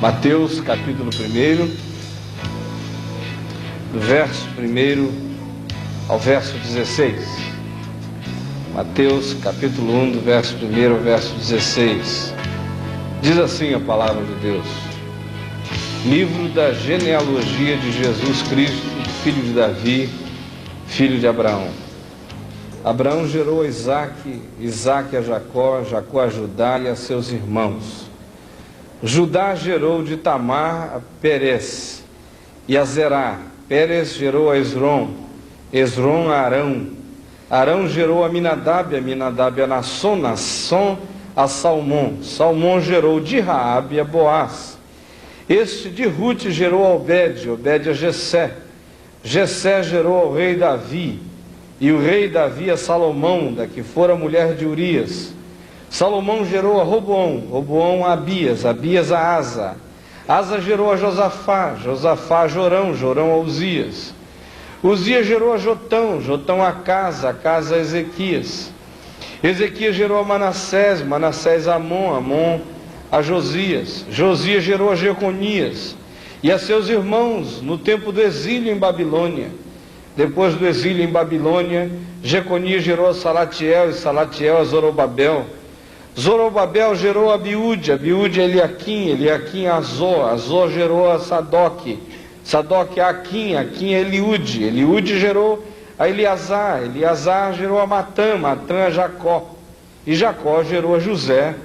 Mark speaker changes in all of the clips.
Speaker 1: Mateus capítulo 1, do verso 1 ao verso 16. Mateus capítulo 1, do verso 1 ao verso 16. Diz assim a palavra de Deus: livro da genealogia de Jesus Cristo, filho de Davi, filho de Abraão. Abraão gerou a Isaque, Isaque a Jacó, Jacó a Judá e a seus irmãos. Judá gerou de Tamar a Perez e a Zerá. Perez gerou a Esrom, Esrom a Arão. Arão gerou a Aminadab, Aminadab a Nasson, Nasson a Salmão. Salmão gerou de Raabe a Boaz. Este de Rute gerou a Obed, Obed a Jessé. Jessé gerou ao rei Davi, e o rei Davi a Salomão, da que fora mulher de Urias. Salomão gerou a Roboão, Roboão a Abias, Abias a Asa. Asa gerou a Josafá, Josafá a Jorão, Jorão a Uzias. Uzias gerou a Jotão, Jotão a Casa, Casa a Ezequias. Ezequias gerou a Manassés, Manassés a Amon, Amon a Josias. Josias gerou a Jeconias e a seus irmãos no tempo do exílio em Babilônia. Depois do exílio em Babilônia, Jeconias gerou a Salatiel e Salatiel a Zorobabel. Zorobabel gerou a Abiúde, Abiúde a Eliaquim, Eliaquim a Azor, Azor gerou a Sadoque, Sadoque a Aquim, Aquim a Eliúde, Eliúde gerou a Eleazar, Eleazar gerou a Matã, Matã a Jacó, e Jacó gerou a José,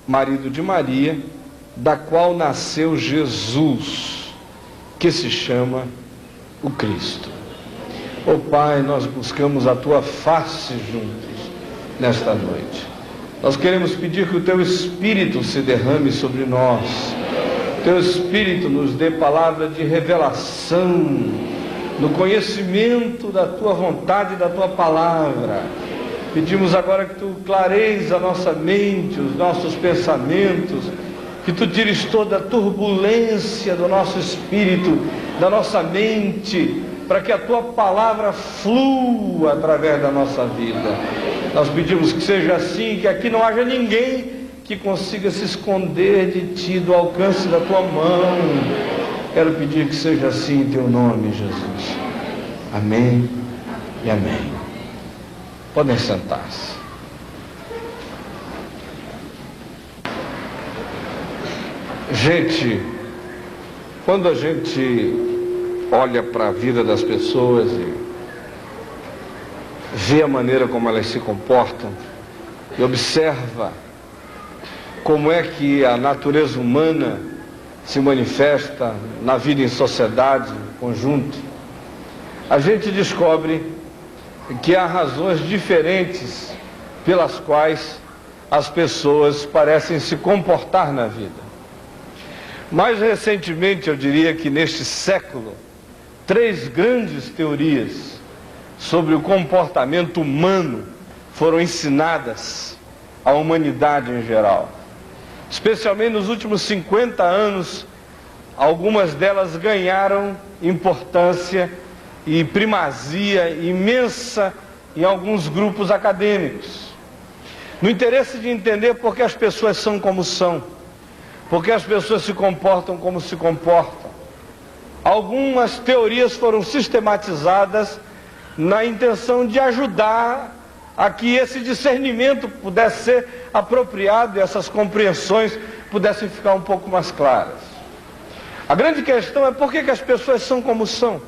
Speaker 1: marido de Maria, da qual nasceu Jesus, que se chama o Cristo. Ó Pai, nós buscamos a Tua face juntos nesta noite. Nós queremos pedir que o Teu Espírito se derrame sobre nós. Teu Espírito nos dê palavra de revelação, no conhecimento da Tua vontade e da Tua palavra. Pedimos agora que Tu clareis a nossa mente, os nossos pensamentos, que Tu tires toda a turbulência do nosso espírito, da nossa mente, para que a Tua palavra flua através da nossa vida. Nós pedimos que seja assim, que aqui não haja ninguém que consiga se esconder de Ti, do alcance da Tua mão. Quero pedir que seja assim em Teu nome, Jesus. Amém e amém. Podem sentar-se. Gente, quando a gente olha para a vida das pessoas e vê a maneira como elas se comportam e observa como é que a natureza humana se manifesta na vida em sociedade, em conjunto, a gente descobre que há razões diferentes pelas quais as pessoas parecem se comportar na vida. Mais recentemente, eu diria que neste século, 3 grandes teorias sobre o comportamento humano foram ensinadas à humanidade em geral. Especialmente nos últimos 50 anos, algumas delas ganharam importância e primazia imensa em alguns grupos acadêmicos, no interesse de entender por que as pessoas são como são, por que as pessoas se comportam como se comportam. Algumas teorias foram sistematizadas na intenção de ajudar a que esse discernimento pudesse ser apropriado e essas compreensões pudessem ficar um pouco mais claras. A grande questão é por que as pessoas são como são,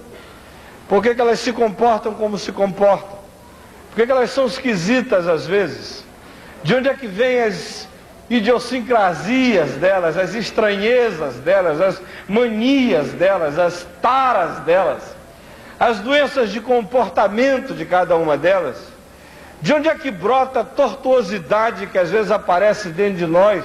Speaker 1: por que elas se comportam como se comportam, por que elas são esquisitas às vezes, de onde é que vêm as idiosincrasias delas, as estranhezas delas, as manias delas, as taras delas, as doenças de comportamento de cada uma delas, de onde é que brota a tortuosidade que às vezes aparece dentro de nós.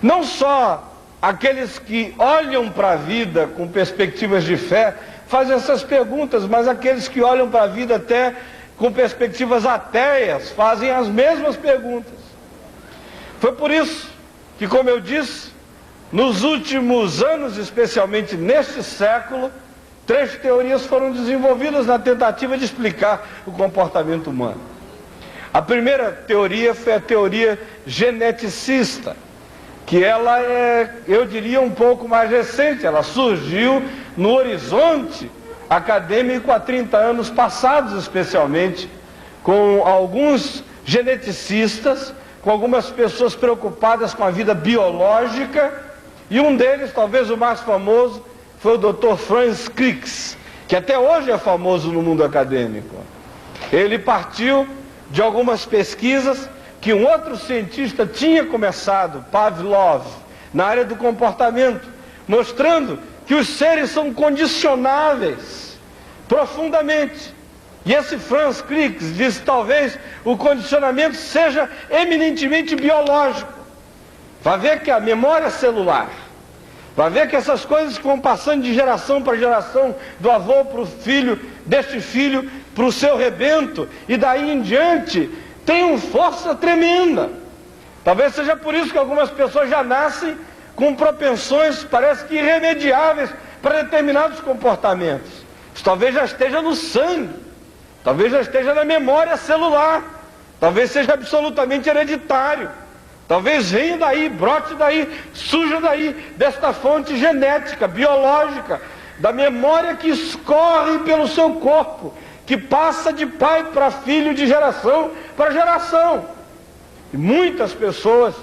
Speaker 1: Não só aqueles que olham para a vida com perspectivas de fé fazem essas perguntas, mas aqueles que olham para a vida até com perspectivas ateias fazem as mesmas perguntas. Foi por isso que, como eu disse, nos últimos anos, especialmente neste século, 3 teorias foram desenvolvidas na tentativa de explicar o comportamento humano. A primeira teoria foi a teoria geneticista, que ela é, eu diria, um pouco mais recente. Ela surgiu no horizonte acadêmico há 30 anos passados, especialmente, com alguns geneticistas, com algumas pessoas preocupadas com a vida biológica, e um deles, talvez o mais famoso, foi o Dr. Franz Crick, que até hoje é famoso no mundo acadêmico. Ele partiu de algumas pesquisas que um outro cientista tinha começado, Pavlov, na área do comportamento, mostrando que os seres são condicionáveis profundamente. E esse Franz Crick diz que talvez o condicionamento seja eminentemente biológico. Vai ver que a memória celular, vai ver que essas coisas que vão passando de geração para geração, do avô para o filho, deste filho para o seu rebento, e daí em diante, tem uma força tremenda. Talvez seja por isso que algumas pessoas já nascem com propensões, parece que irremediáveis, para determinados comportamentos. Isso talvez já esteja no sangue, talvez já esteja na memória celular, talvez seja absolutamente hereditário, talvez venha daí, brote daí, surja daí, desta fonte genética, biológica, da memória que escorre pelo seu corpo, que passa de pai para filho, de geração para geração. E muitas pessoas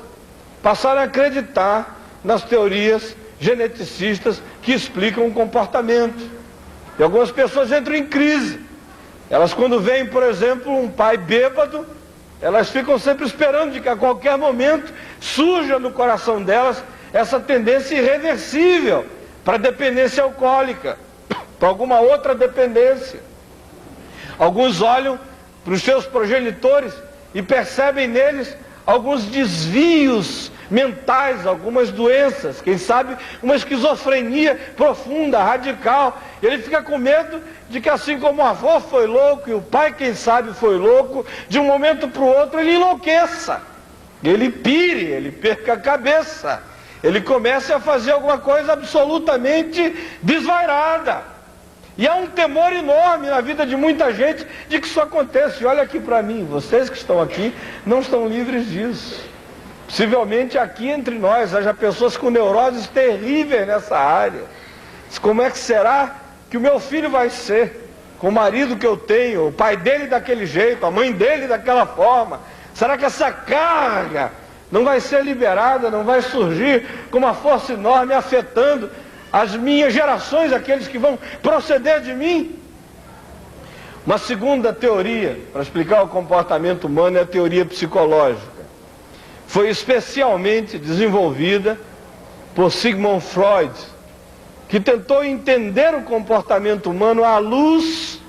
Speaker 1: passaram a acreditar nas teorias geneticistas que explicam o comportamento. E algumas pessoas entram em crise. Elas, quando veem, por exemplo, um pai bêbado, elas ficam sempre esperando de que a qualquer momento surja no coração delas essa tendência irreversível para a dependência alcoólica, para alguma outra dependência. Alguns olham para os seus progenitores e percebem neles alguns desvios mentais, algumas doenças, quem sabe uma esquizofrenia profunda, radical. Ele fica com medo de que, assim como o avô foi louco e o pai, quem sabe, foi louco, de um momento para o outro ele enlouqueça, ele pire, ele perca a cabeça, ele comece a fazer alguma coisa absolutamente desvairada. E há um temor enorme na vida de muita gente de que isso aconteça. E olha aqui para mim, vocês que estão aqui não estão livres disso. Possivelmente aqui entre nós haja pessoas com neuroses terríveis nessa área. Como é que será que o meu filho vai ser? Com o marido que eu tenho, o pai dele daquele jeito, a mãe dele daquela forma. Será que essa carga não vai ser liberada, não vai surgir com uma força enorme afetando as minhas gerações, aqueles que vão proceder de mim? Uma segunda teoria para explicar o comportamento humano é a teoria psicológica. Foi especialmente desenvolvida por Sigmund Freud, que tentou entender o comportamento humano à luz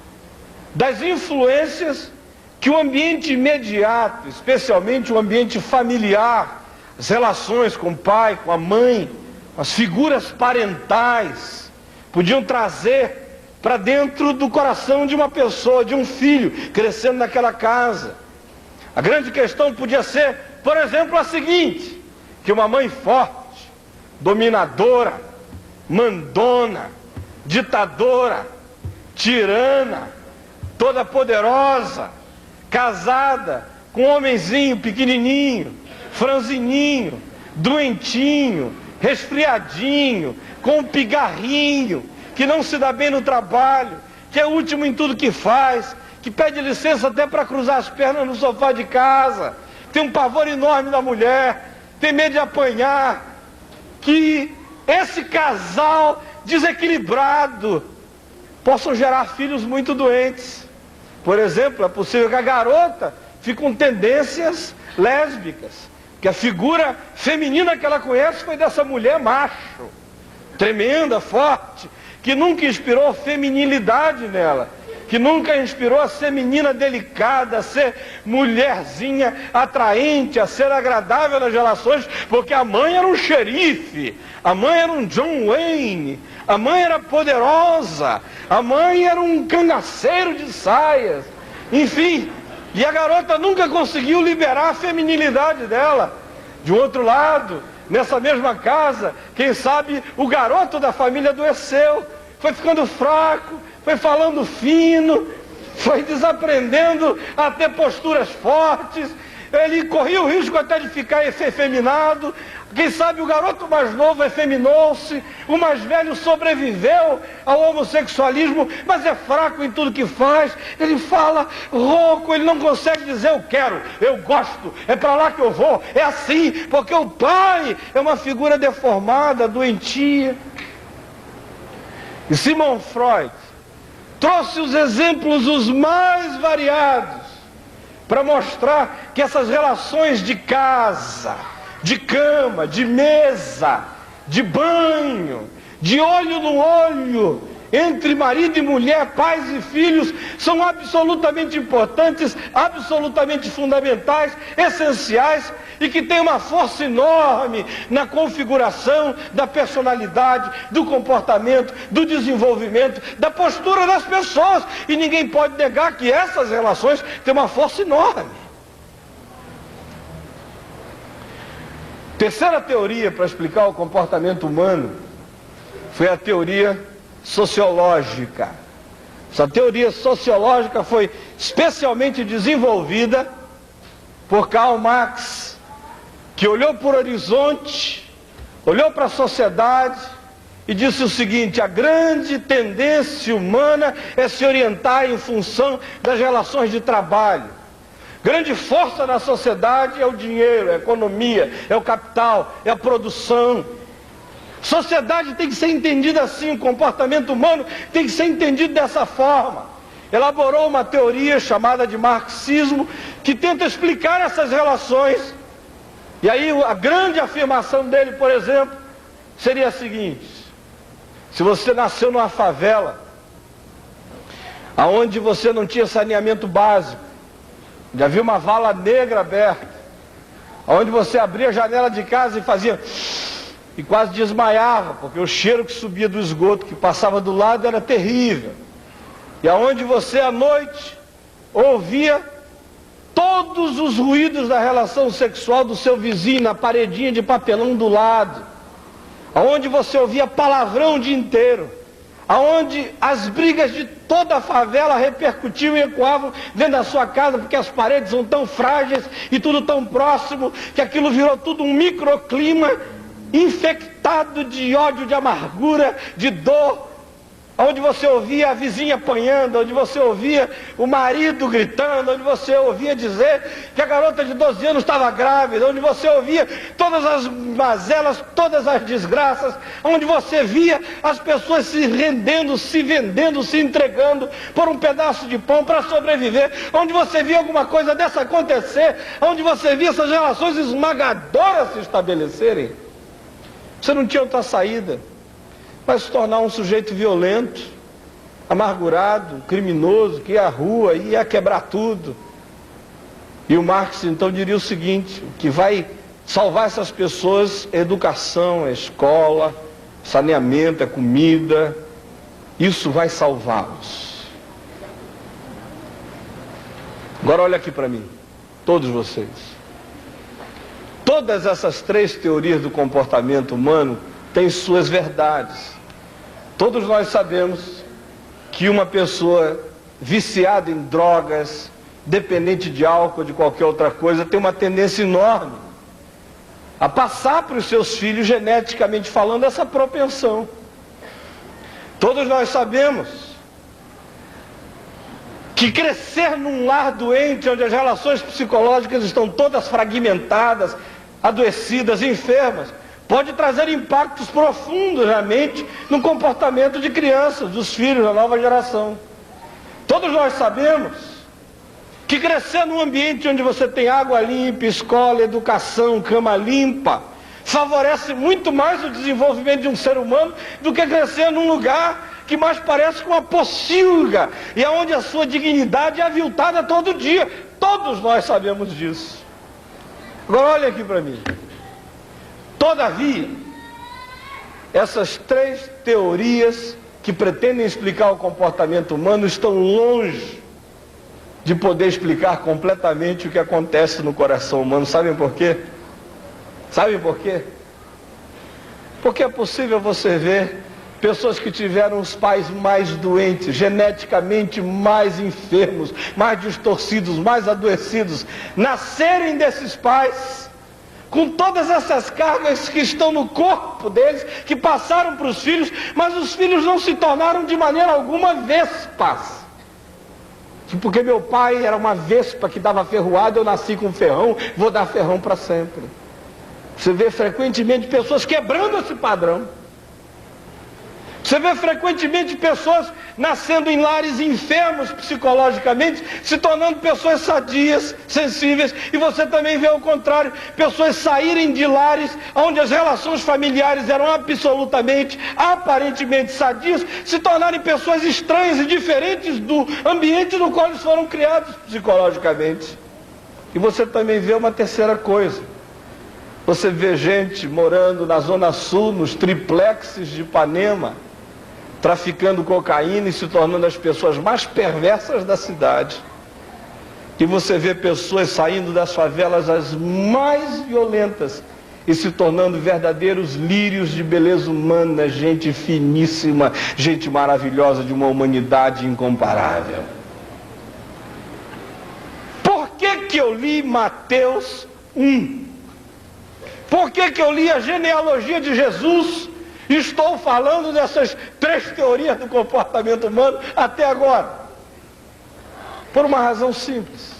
Speaker 1: das influências que o ambiente imediato, especialmente o ambiente familiar, as relações com o pai, com a mãe, as figuras parentais, podiam trazer para dentro do coração de uma pessoa, de um filho, crescendo naquela casa. A grande questão podia ser, por exemplo, a seguinte: que uma mãe forte, dominadora, mandona, ditadora, tirana, toda poderosa, casada com um homenzinho pequenininho, franzininho, doentinho, resfriadinho, com um pigarrinho, que não se dá bem no trabalho, que é o último em tudo que faz, que pede licença até para cruzar as pernas no sofá de casa, tem um pavor enorme da mulher, tem medo de apanhar, que esse casal desequilibrado possam gerar filhos muito doentes. Por exemplo, é possível que a garota fique com tendências lésbicas, que a figura feminina que ela conhece foi dessa mulher macho, tremenda, forte, que nunca inspirou feminilidade nela, que nunca inspirou a ser menina delicada, a ser mulherzinha atraente, a ser agradável nas relações, porque a mãe era um xerife, a mãe era um John Wayne, a mãe era poderosa, a mãe era um cangaceiro de saias, Enfim, e a garota nunca conseguiu liberar a feminilidade dela. De outro lado, nessa mesma casa, quem sabe o garoto da família adoeceu, foi ficando fraco, foi falando fino, foi desaprendendo a ter posturas fortes, ele corria o risco até de ficar efeminado. Quem sabe o garoto mais novo efeminou-se, o mais velho sobreviveu ao homossexualismo, mas é fraco em tudo que faz, ele fala rouco, ele não consegue dizer eu quero, eu gosto, é para lá que eu vou, é assim, porque o pai é uma figura deformada, doentia. E Sigmund Freud trouxe os exemplos os mais variados para mostrar que essas relações de casa, de cama, de mesa, de banho, de olho no olho, entre marido e mulher, pais e filhos, são absolutamente importantes, absolutamente fundamentais, essenciais, e que têm uma força enorme na configuração da personalidade, do comportamento, do desenvolvimento, da postura das pessoas. E ninguém pode negar que essas relações têm uma força enorme. Terceira teoria para explicar o comportamento humano foi a teoria sociológica. Essa teoria sociológica foi especialmente desenvolvida por Karl Marx, que olhou para o horizonte, olhou para a sociedade e disse o seguinte: a grande tendência humana é se orientar em função das relações de trabalho. Grande força na sociedade é o dinheiro, é a economia, é o capital, é a produção. Sociedade tem que ser entendida assim, o comportamento humano tem que ser entendido dessa forma. Elaborou uma teoria chamada de marxismo, que tenta explicar essas relações. E aí a grande afirmação dele, por exemplo, seria a seguinte: se você nasceu numa favela, aonde você não tinha saneamento básico, já viu uma vala negra aberta, aonde você abria a janela de casa e fazia e quase desmaiava, porque o cheiro que subia do esgoto que passava do lado era terrível, e aonde você à noite ouvia todos os ruídos da relação sexual do seu vizinho na paredinha de papelão do lado, aonde você ouvia palavrão o dia inteiro, aonde as brigas de toda a favela repercutiam e ecoavam dentro da sua casa, porque as paredes são tão frágeis e tudo tão próximo, que aquilo virou tudo um microclima infectado de ódio, de amargura, de dor, onde você ouvia a vizinha apanhando, onde você ouvia o marido gritando, onde você ouvia dizer que a garota de 12 anos estava grávida, onde você ouvia todas as mazelas, todas as desgraças, onde você via as pessoas se rendendo, se vendendo, se entregando por um pedaço de pão para sobreviver, onde você via alguma coisa dessa acontecer, onde você via essas relações esmagadoras se estabelecerem. Você não tinha outra saída para se tornar um sujeito violento, amargurado, criminoso, que ia à rua, ia quebrar tudo. E o Marx então diria o seguinte: o que vai salvar essas pessoas é educação, é escola, saneamento, é comida, isso vai salvá-los. Agora olha aqui para mim, todos vocês. Todas essas três teorias do comportamento humano têm suas verdades. Todos nós sabemos que uma pessoa viciada em drogas, dependente de álcool, de qualquer outra coisa, tem uma tendência enorme a passar para os seus filhos, geneticamente falando, essa propensão. Todos nós sabemos que crescer num lar doente, onde as relações psicológicas estão todas fragmentadas, adoecidas, enfermas, pode trazer impactos profundos na mente, no comportamento de crianças, dos filhos da nova geração. Todos nós sabemos que crescer num ambiente onde você tem água limpa, escola, educação, cama limpa, favorece muito mais o desenvolvimento de um ser humano do que crescer num lugar que mais parece com uma pocilga, e onde a sua dignidade é aviltada todo dia. Todos nós sabemos disso. Agora olha aqui para mim. Todavia, essas três teorias que pretendem explicar o comportamento humano estão longe de poder explicar completamente o que acontece no coração humano. Sabem por quê? Sabem por quê? Porque é possível você ver pessoas que tiveram os pais mais doentes, geneticamente mais enfermos, mais distorcidos, mais adoecidos, nascerem desses pais, com todas essas cargas que estão no corpo deles, que passaram para os filhos, mas os filhos não se tornaram de maneira alguma vespas. Porque meu pai era uma vespa que dava ferroada, eu nasci com ferrão, vou dar ferrão para sempre. Você vê frequentemente pessoas quebrando esse padrão. Você vê frequentemente pessoas nascendo em lares enfermos psicologicamente, se tornando pessoas sadias, sensíveis, e você também vê o contrário, pessoas saírem de lares onde as relações familiares eram absolutamente, aparentemente sadias, se tornarem pessoas estranhas e diferentes do ambiente no qual eles foram criados psicologicamente. E você também vê uma terceira coisa. Você vê gente morando na Zona Sul, nos triplexes de Ipanema, traficando cocaína e se tornando as pessoas mais perversas da cidade. E você vê pessoas saindo das favelas as mais violentas e se tornando verdadeiros lírios de beleza humana, gente finíssima, gente maravilhosa, de uma humanidade incomparável. Por que eu li Mateus 1? Por que eu li a genealogia de Jesus? Estou falando dessas 3 teorias do comportamento humano até agora. Por uma razão simples.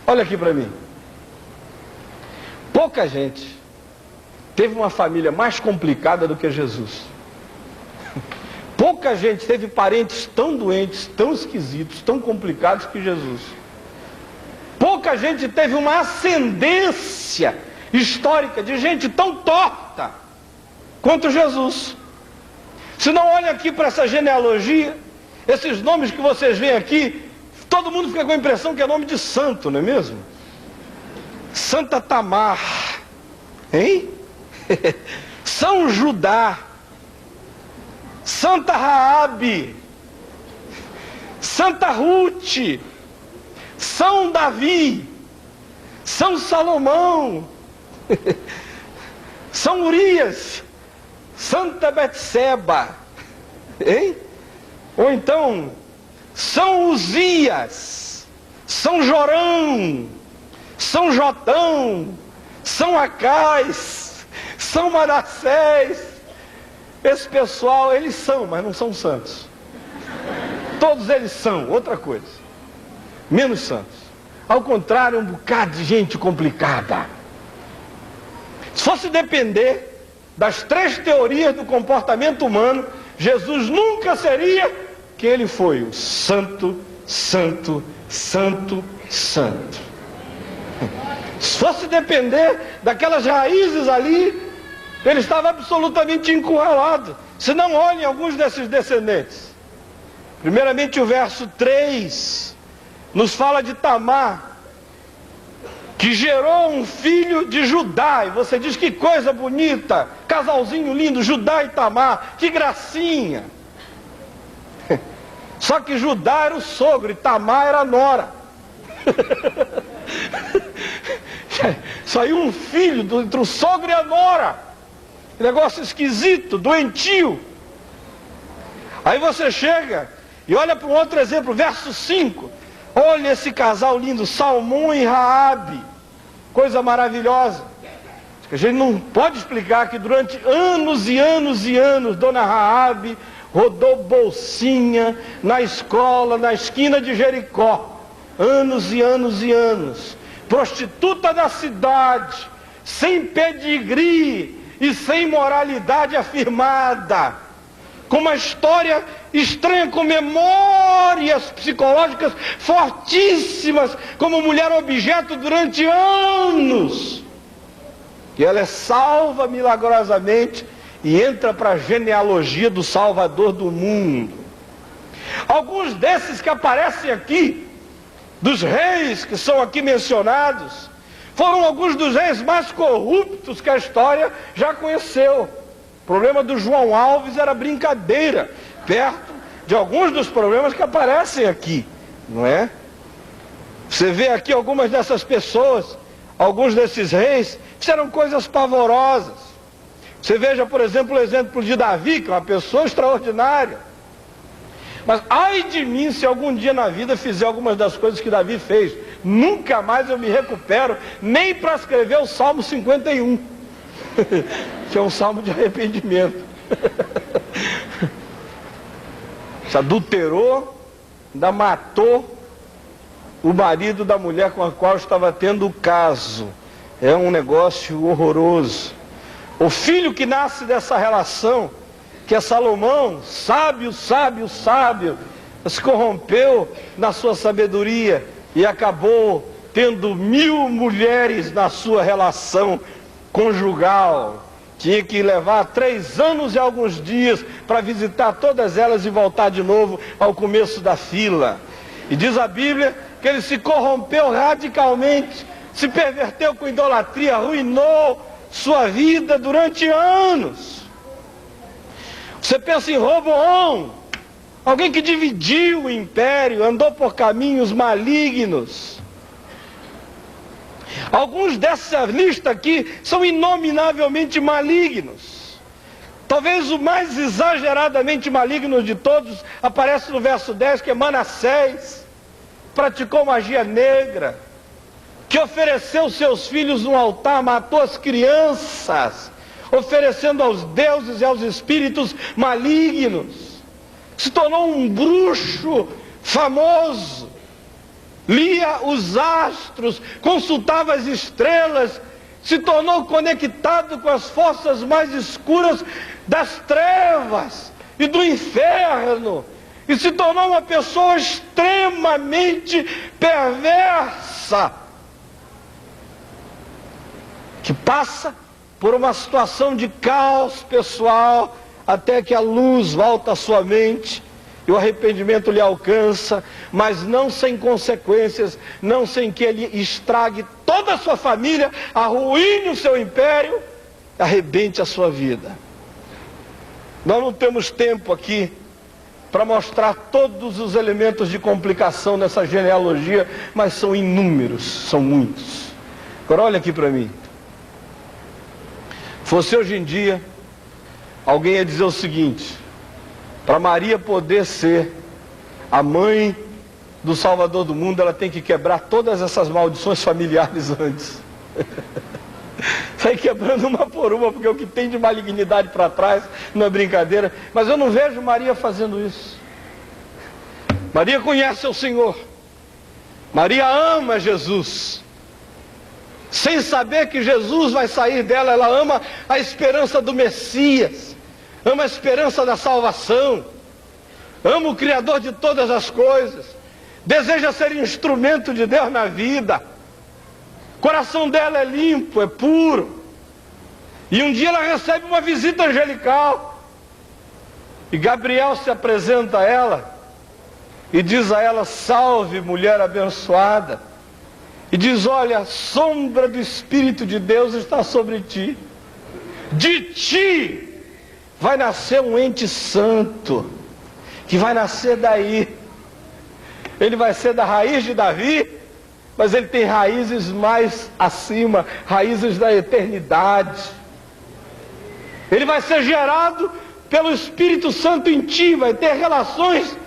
Speaker 1: Olha aqui para mim. Pouca gente teve uma família mais complicada do que Jesus. Pouca gente teve parentes tão doentes, tão esquisitos, tão complicados que Jesus. Pouca gente teve uma ascendência histórica de gente tão torta quanto Jesus. Se não olha aqui para essa genealogia, esses nomes que vocês veem aqui, todo mundo fica com a impressão que é nome de santo, não é mesmo? Santa Tamar, hein? São Judá, Santa Raabe, Santa Ruth, São Davi, São Salomão, São Urias, Santa Betseba, hein? Ou então, São Uzias, São Jorão, São Jotão, São Acais, São Manassés. Esse pessoal, eles são, mas não são santos. Todos eles são, outra coisa, menos santos. Ao contrário, um bocado de gente complicada. Se fosse depender das 3 teorias do comportamento humano, Jesus nunca seria quem ele foi, o santo, santo, santo, santo. Se fosse depender daquelas raízes ali, ele estava absolutamente encurralado. Se não, olhem alguns desses descendentes. Primeiramente o verso 3 nos fala de Tamar, que gerou um filho de Judá. E você diz, que coisa bonita, casalzinho lindo, Judá e Tamar, que gracinha. Só que Judá era o sogro e Tamar era a nora. Saiu um filho entre o sogro e a nora. Negócio esquisito, doentio. Aí você chega e olha para um outro exemplo, verso 5. Olha esse casal lindo, Salmão e Raabe. Coisa maravilhosa. A gente não pode explicar que durante anos e anos e anos, Dona Raabe rodou bolsinha na escola, na esquina de Jericó. Anos e anos e anos. Prostituta da cidade, sem pedigree e sem moralidade afirmada. Com uma história estranha, com memórias psicológicas fortíssimas, como mulher objeto durante anos. E ela é salva milagrosamente e entra para a genealogia do Salvador do mundo. Alguns desses que aparecem aqui, dos reis que são aqui mencionados, foram alguns dos reis mais corruptos que a história já conheceu. O problema do João Alves era brincadeira, perto de alguns dos problemas que aparecem aqui, não é? Você vê aqui algumas dessas pessoas, alguns desses reis, fizeram coisas pavorosas. Você veja, por exemplo, o exemplo de Davi, que é uma pessoa extraordinária. Mas ai de mim se algum dia na vida fizer algumas das coisas que Davi fez. Nunca mais eu me recupero, nem para escrever o Salmo 51, que é um salmo de arrependimento. Se adulterou, ainda matou o marido da mulher com a qual estava tendo o caso. É um negócio horroroso. O filho que nasce dessa relação, que é Salomão, sábio, se corrompeu na sua sabedoria e acabou tendo 1000 mulheres na sua relação conjugal. Tinha que levar 3 anos e alguns dias para visitar todas elas e voltar de novo ao começo da fila. E diz a Bíblia que ele se corrompeu radicalmente, se perverteu com idolatria, arruinou sua vida durante anos. Você pensa em Roboão, alguém que dividiu o império, andou por caminhos malignos. Alguns dessa lista aqui são inominavelmente malignos. Talvez o mais exageradamente maligno de todos aparece no verso 10, que é Manassés. Praticou magia negra, que ofereceu seus filhos no altar, matou as crianças, oferecendo aos deuses e aos espíritos malignos. Se tornou um bruxo famoso. Lia os astros, consultava as estrelas, se tornou conectado com as forças mais escuras das trevas e do inferno, e se tornou uma pessoa extremamente perversa, que passa por uma situação de caos pessoal, até que a luz volta à sua mente, e o arrependimento lhe alcança, mas não sem consequências, não sem que ele estrague toda a sua família, arruine o seu império, arrebente a sua vida. Nós não temos tempo aqui para mostrar todos os elementos de complicação nessa genealogia, mas são inúmeros, são muitos. Agora olha aqui para mim. Fosse hoje em dia, alguém ia dizer o seguinte: para Maria poder ser a mãe do Salvador do mundo, ela tem que quebrar todas essas maldições familiares antes. Sai quebrando uma por uma, porque o que tem de malignidade para trás não é brincadeira. Mas eu não vejo Maria fazendo isso. Maria conhece o Senhor. Maria ama Jesus. Sem saber que Jesus vai sair dela, ela ama a esperança do Messias. Ama a esperança da salvação, ama o Criador de todas as coisas, deseja ser instrumento de Deus na vida. O coração dela é limpo, é puro. E um dia ela recebe uma visita angelical, e Gabriel se apresenta a ela e diz a ela: salve, mulher abençoada, e diz: olha, a sombra do Espírito de Deus está sobre ti, de ti vai nascer um ente santo, que vai nascer daí. Ele vai ser da raiz de Davi, mas ele tem raízes mais acima, raízes da eternidade. Ele vai ser gerado pelo Espírito Santo em ti, vai ter relações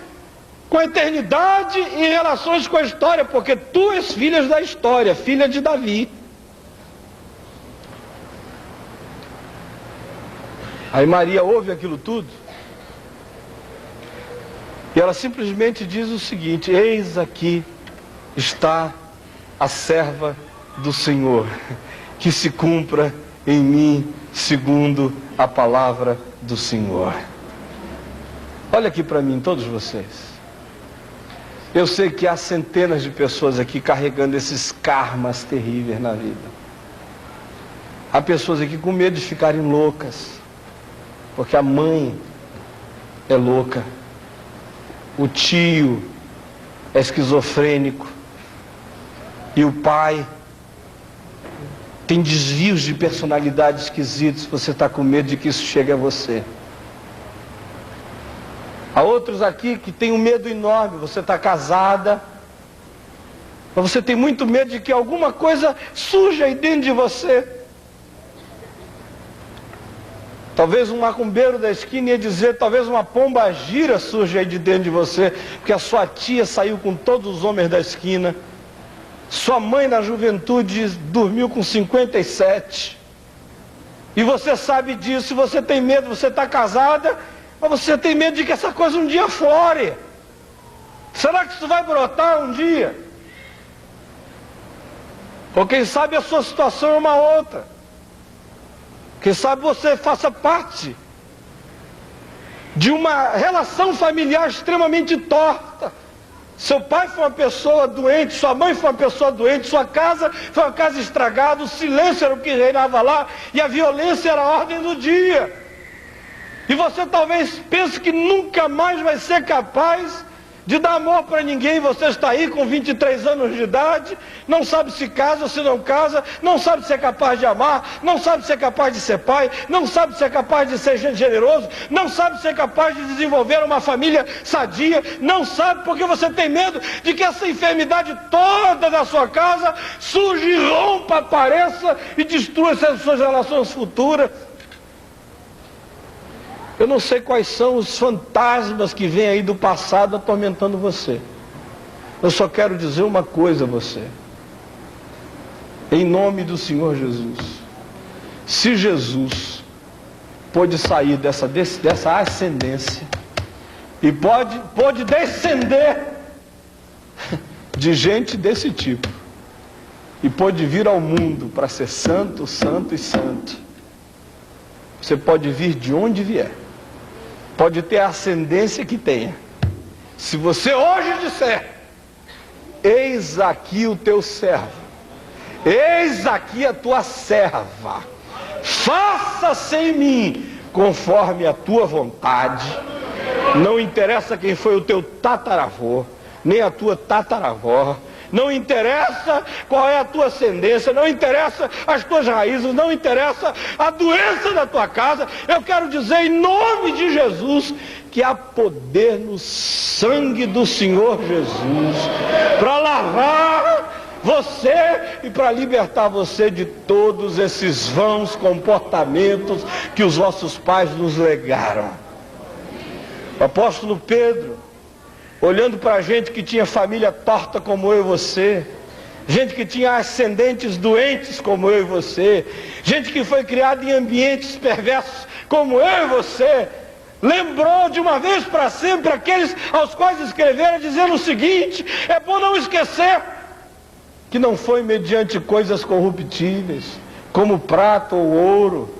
Speaker 1: com a eternidade e relações com a história, porque tu és filha da história, filha de Davi. Aí Maria ouve aquilo tudo, e ela simplesmente diz o seguinte: eis aqui está a serva do Senhor, que se cumpra em mim segundo a palavra do Senhor. Olha aqui para mim, todos vocês. Eu sei que há centenas de pessoas aqui carregando esses karmas terríveis na vida. Há pessoas aqui com medo de ficarem loucas, porque a mãe é louca, o tio é esquizofrênico, e o pai tem desvios de personalidade esquisitos. Você está com medo de que isso chegue a você. Há outros aqui que têm um medo enorme. Você está casada Mas você tem muito medo de que alguma coisa surja aí dentro de você. Talvez um macumbeiro da esquina ia dizer, talvez uma pombagira surja aí de dentro de você, porque a sua tia saiu com todos os homens da esquina. Sua mãe na juventude dormiu com 57. E você sabe disso, você tem medo, você está casada, mas você tem medo de que essa coisa um dia flore. Será que isso vai brotar um dia? Ou quem sabe a sua situação é uma outra. Quem sabe você faça parte de uma relação familiar extremamente torta. Seu pai foi uma pessoa doente, sua mãe foi uma pessoa doente, sua casa foi uma casa estragada, o silêncio era o que reinava lá e a violência era a ordem do dia. E você talvez pense que nunca mais vai ser capaz de dar amor para ninguém. Você está aí com 23 anos de idade, não sabe se casa ou se não casa, não sabe se é capaz de amar, não sabe se é capaz de ser pai, não sabe se é capaz de ser generoso, não sabe se é capaz de desenvolver uma família sadia, não sabe porque você tem medo de que essa enfermidade toda da sua casa surja e rompa, apareça e destrua as suas relações futuras. Eu não sei quais são os fantasmas que vêm aí do passado atormentando você. Eu só quero dizer uma coisa a você. Em nome do Senhor Jesus. Se Jesus pôde sair dessa ascendência e pôde descender de gente desse tipo e pôde vir ao mundo para ser santo, santo e santo, você pode vir de onde vier. Pode ter a ascendência que tenha. Se você hoje disser, eis aqui o teu servo, eis aqui a tua serva, faça-se em mim conforme a tua vontade. Não interessa quem foi o teu tataravô, nem a tua tataravó. Não interessa qual é a tua ascendência, não interessa as tuas raízes, não interessa a doença da tua casa. Eu quero dizer em nome de Jesus que há poder no sangue do Senhor Jesus para lavar você e para libertar você de todos esses vãos comportamentos que os vossos pais nos legaram. O apóstolo Pedro, olhando para gente que tinha família torta como eu e você, gente que tinha ascendentes doentes como eu e você, gente que foi criada em ambientes perversos como eu e você, lembrou de uma vez para sempre aqueles aos quais escreveram, dizendo o seguinte: é bom não esquecer que não foi mediante coisas corruptíveis, como prata ou ouro,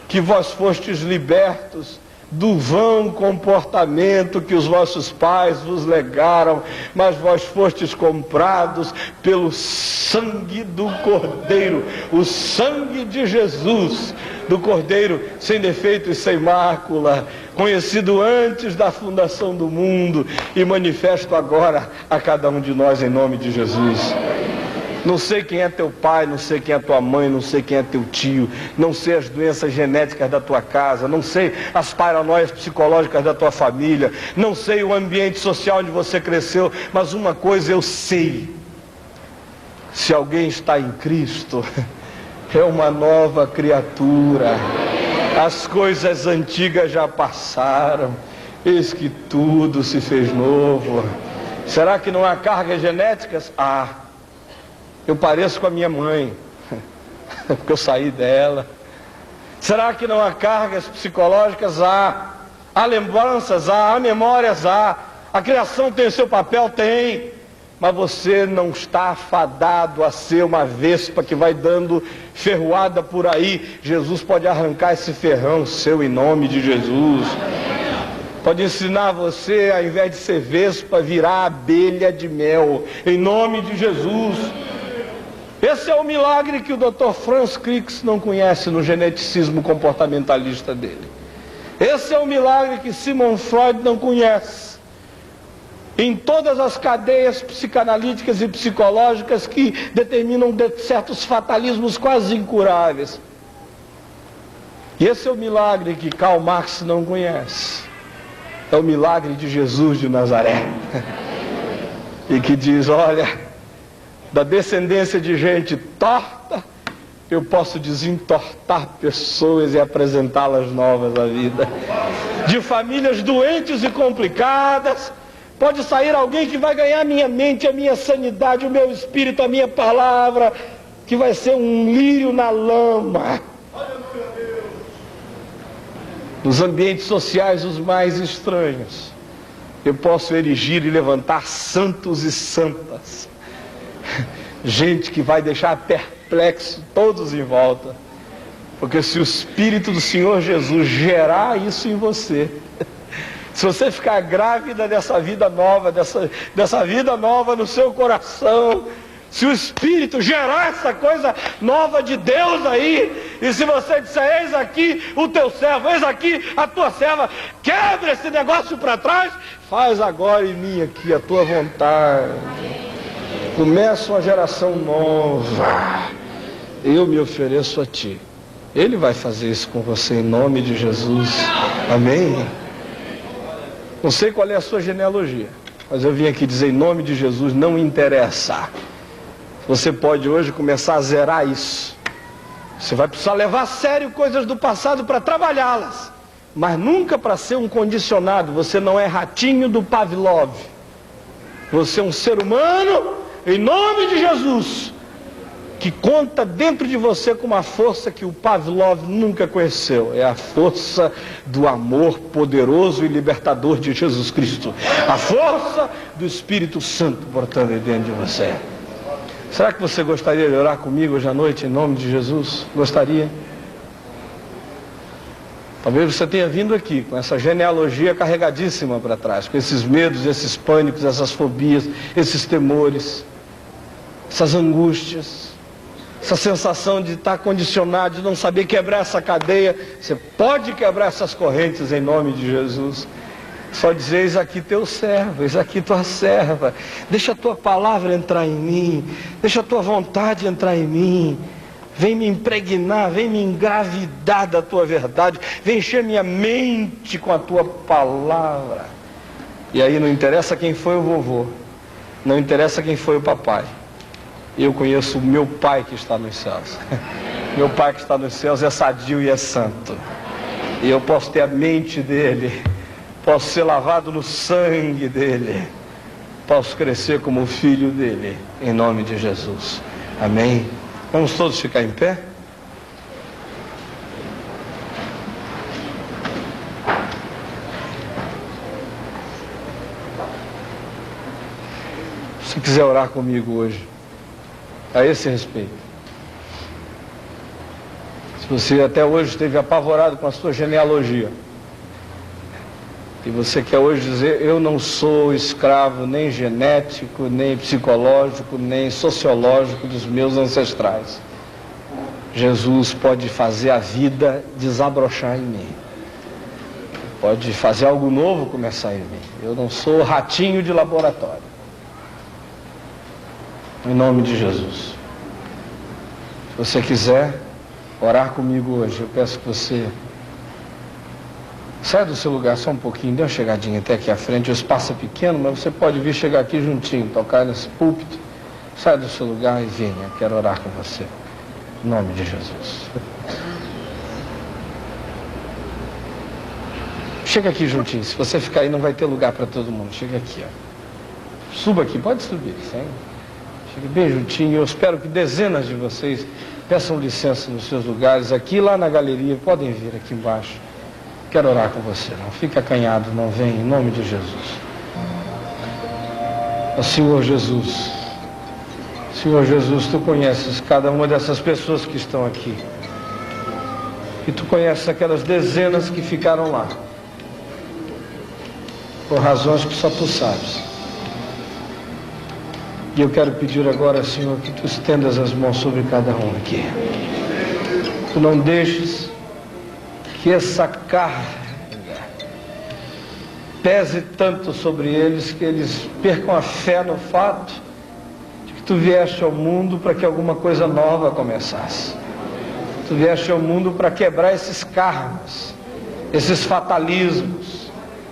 Speaker 1: que vós fostes libertos do vão comportamento que os vossos pais vos legaram, mas vós fostes comprados pelo sangue do Cordeiro, o sangue de Jesus, do Cordeiro sem defeito e sem mácula, conhecido antes da fundação do mundo e manifesto agora a cada um de nós em nome de Jesus. Não sei quem é teu pai, não sei quem é tua mãe, não sei quem é teu tio, não sei as doenças genéticas da tua casa, não sei as paranoias psicológicas da tua família, não sei o ambiente social onde você cresceu, mas uma coisa eu sei: se alguém está em Cristo, é uma nova criatura. As coisas antigas já passaram, eis que tudo se fez novo. Será que não há cargas genéticas? Eu pareço com a minha mãe, porque eu saí dela. Será que não há cargas psicológicas? Há lembranças, há memórias, há. A criação tem o seu papel? Tem. Mas você não está afadado a ser uma vespa que vai dando ferroada por aí. Jesus pode arrancar esse ferrão seu em nome de Jesus. Pode ensinar você, ao invés de ser vespa, virar abelha de mel, em nome de Jesus. Esse é o milagre que o Dr. Franz Crick não conhece no geneticismo comportamentalista dele. Esse é o milagre que Sigmund Freud não conhece em todas as cadeias psicanalíticas e psicológicas que determinam certos fatalismos quase incuráveis. E esse é o milagre que Karl Marx não conhece. É o milagre de Jesus de Nazaré. E que diz: olha, da descendência de gente torta, eu posso desentortar pessoas e apresentá-las novas à vida. De famílias doentes e complicadas, pode sair alguém que vai ganhar a minha mente, a minha sanidade, o meu espírito, a minha palavra, que vai ser um lírio na lama. Nos ambientes sociais os mais estranhos, eu posso erigir e levantar santos e santas. Gente que vai deixar perplexo todos em volta. Porque se o Espírito do Senhor Jesus gerar isso em você, se você ficar grávida dessa vida nova, dessa vida nova no seu coração, se o Espírito gerar essa coisa nova de Deus aí, e se você disser, eis aqui o teu servo, eis aqui a tua serva, quebra esse negócio para trás, faz agora em mim aqui a tua vontade. Começa uma geração nova, eu me ofereço a ti. Ele vai fazer isso com você em nome de Jesus, amém? Não sei qual é a sua genealogia, mas eu vim aqui dizer em nome de Jesus, não interessa. Você pode hoje começar a zerar isso. Você vai precisar levar a sério coisas do passado para trabalhá-las, mas nunca para ser um condicionado. Você não é ratinho do Pavlov. Você é um ser humano, em nome de Jesus, que conta dentro de você com uma força que o Pavlov nunca conheceu. É a força do amor poderoso e libertador de Jesus Cristo. A força do Espírito Santo portando dentro de você. Será que você gostaria de orar comigo hoje à noite em nome de Jesus? Gostaria? Talvez você tenha vindo aqui com essa genealogia carregadíssima para trás, com esses medos, esses pânicos, essas fobias, esses temores, essas angústias, essa sensação de estar condicionado, de não saber quebrar essa cadeia. Você pode quebrar essas correntes em nome de Jesus. Só dizer, eis aqui teu servo, eis aqui tua serva. Deixa a tua palavra entrar em mim, deixa a tua vontade entrar em mim. Vem me impregnar, vem me engravidar da tua verdade, vem encher minha mente com a tua palavra. E aí não interessa quem foi o vovô, não interessa quem foi o papai. Eu conheço o meu Pai que está nos céus. Meu Pai que está nos céus é sadio e é santo. E eu posso ter a mente dele, posso ser lavado no sangue dele, posso crescer como filho dele, em nome de Jesus. Amém? Vamos todos ficar em pé? Se quiser orar comigo hoje, a esse respeito. Se você até hoje esteve apavorado com a sua genealogia, e você quer hoje dizer, eu não sou escravo nem genético, nem psicológico, nem sociológico dos meus ancestrais. Jesus pode fazer a vida desabrochar em mim. Pode fazer algo novo começar em mim. Eu não sou ratinho de laboratório. Em nome de Jesus. Se você quiser orar comigo hoje, eu peço que você saia do seu lugar só um pouquinho, dê uma chegadinha até aqui à frente. O espaço é pequeno, mas você pode vir chegar aqui juntinho, tocar nesse púlpito. Saia do seu lugar e venha, quero orar com você. Em nome de Jesus. Chega aqui juntinho, se você ficar aí não vai ter lugar para todo mundo. Chega aqui, ó. Suba aqui, pode subir, sim. Chegue bem juntinho. Eu espero que dezenas de vocês peçam licença nos seus lugares, aqui lá na galeria, podem vir aqui embaixo. Quero orar com você, não fica acanhado, não vem, em nome de Jesus. Ó Senhor Jesus, Senhor Jesus, Tu conheces cada uma dessas pessoas que estão aqui. E Tu conheces aquelas dezenas que ficaram lá, por razões que só Tu sabes. E eu quero pedir agora, Senhor, que Tu estendas as mãos sobre cada um aqui. Tu não deixes que essa carga pese tanto sobre eles, que eles percam a fé no fato de que Tu vieste ao mundo para que alguma coisa nova começasse. Tu vieste ao mundo para quebrar esses karmas, esses fatalismos,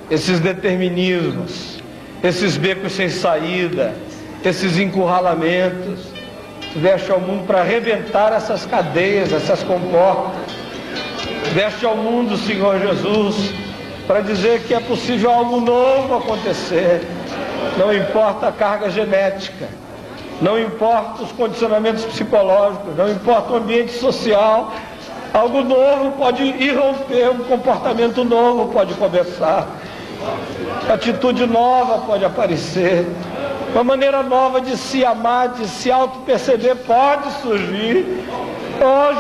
Speaker 1: esses determinismos, esses becos sem saída, esses encurralamentos, Tu vieste ao mundo para arrebentar essas cadeias, essas comportas. Vieste ao mundo, Senhor Jesus, para dizer que é possível algo novo acontecer. Não importa a carga genética, não importa os condicionamentos psicológicos, não importa o ambiente social, algo novo pode irromper, um comportamento novo pode começar, atitude nova pode aparecer, uma maneira nova de se amar, de se auto-perceber pode surgir. Oh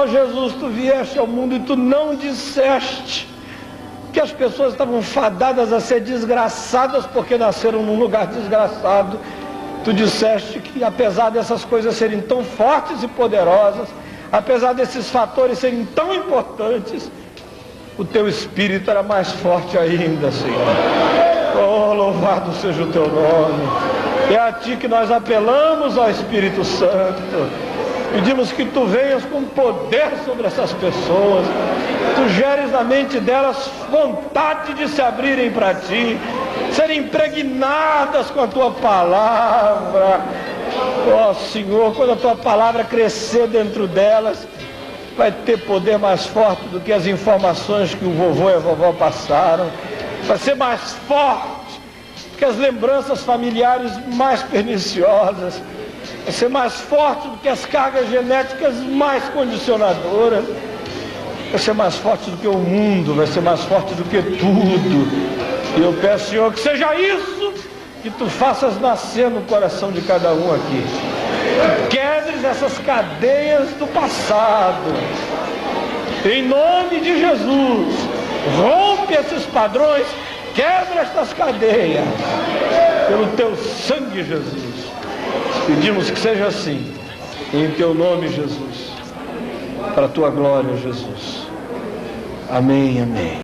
Speaker 1: Jesus, tu vieste ao mundo e tu não disseste que as pessoas estavam fadadas a ser desgraçadas porque nasceram num lugar desgraçado. Tu disseste que apesar dessas coisas serem tão fortes e poderosas, apesar desses fatores serem tão importantes, o teu Espírito era mais forte ainda, Senhor. Oh, louvado seja o teu nome. É a ti que nós apelamos, ao Espírito Santo. Pedimos que tu venhas com poder sobre essas pessoas, tu geres na mente delas vontade de se abrirem para ti, serem impregnadas com a tua palavra. Ó Senhor, quando a tua palavra crescer dentro delas, vai ter poder mais forte do que as informações que o vovô e a vovó passaram, vai ser mais forte do que as lembranças familiares mais perniciosas, vai ser mais forte do que as cargas genéticas mais condicionadoras, vai ser mais forte do que o mundo, vai ser mais forte do que tudo. E eu peço, Senhor, que seja isso que tu faças nascer no coração de cada um aqui. Quebres essas cadeias do passado, em nome de Jesus. Rompe esses padrões, quebra estas cadeias, pelo teu sangue, Jesus. Pedimos que seja assim, em teu nome, Jesus, para a tua glória, Jesus. Amém, amém.